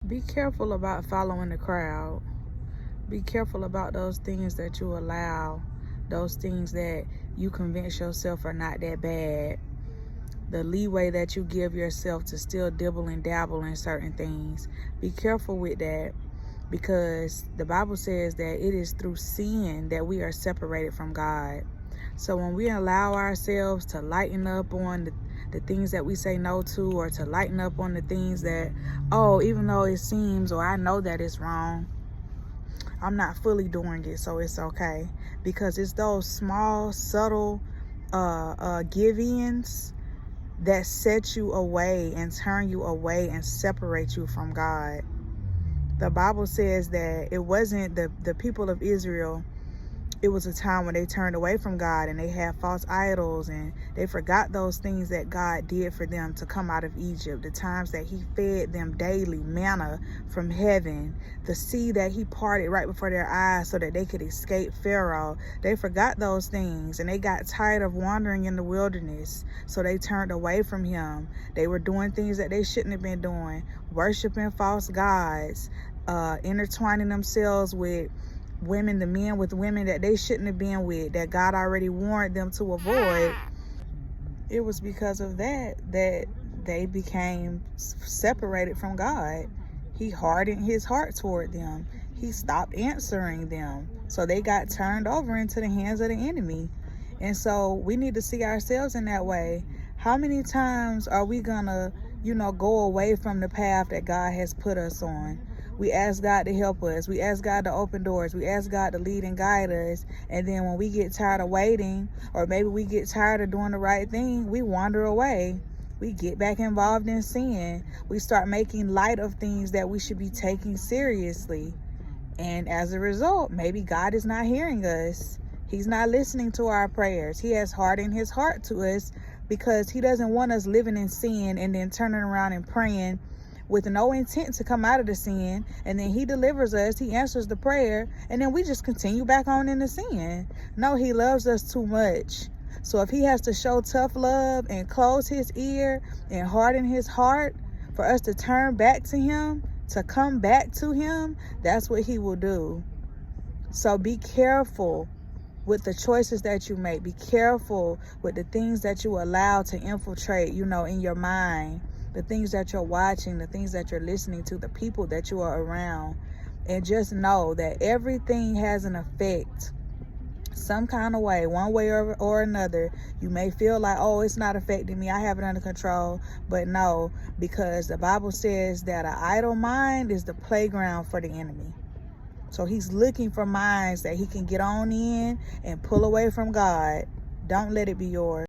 Be careful about following the crowd. Be careful about those things that you allow, those things that you convince yourself are not that bad. The leeway that you give yourself to still dibble and dabble in certain things. Be careful with that, because the Bible says that it is through sin that we are separated from God. So when we allow ourselves to lighten up on the things that we say no to, or to lighten up on the things that, oh, even though it seems, or I know that it's wrong, I'm not fully doing it, so it's okay. Because it's those small, subtle give-ins that set you away and turn you away and separate you from God. The Bible says that it wasn't the people of Israel. It was a time when they turned away from God and they had false idols, and they forgot those things that God did for them to come out of Egypt, the times that he fed them daily manna from heaven, the sea that he parted right before their eyes so that they could escape Pharaoh. They forgot those things and they got tired of wandering in the wilderness, so they turned away from him. They were doing things that they shouldn't have been doing, worshiping false gods, intertwining themselves with women, the men with women that they shouldn't have been with, that God already warned them to avoid. It was because of that they became separated from God. He hardened his heart toward them. He stopped answering them. So they got turned over into the hands of the enemy. And so we need to see ourselves in that way. How many times are we gonna, go away from the path that God has put us on? We ask God to help us. We ask God to open doors. We ask God to lead and guide us. And then when we get tired of waiting, or maybe we get tired of doing the right thing, we wander away. We get back involved in sin. We start making light of things that we should be taking seriously. And as a result, maybe God is not hearing us. He's not listening to our prayers. He has hardened his heart to us because he doesn't want us living in sin and then turning around and praying with no intent to come out of the sin, and then he delivers us, he answers the prayer, and then we just continue back on in the sin. No, he loves us too much. So if he has to show tough love and close his ear and harden his heart for us to turn back to him, to come back to him, that's what he will do. So be careful with the choices that you make. Be careful with the things that you allow to infiltrate, in your mind. The things that you're watching, the things that you're listening to, the people that you are around. And just know that everything has an effect, some kind of way, one way or another. You may feel like, oh, it's not affecting me, I have it under control. But no, because the Bible says that an idle mind is the playground for the enemy. So he's looking for minds that he can get on in and pull away from God. Don't let it be yours.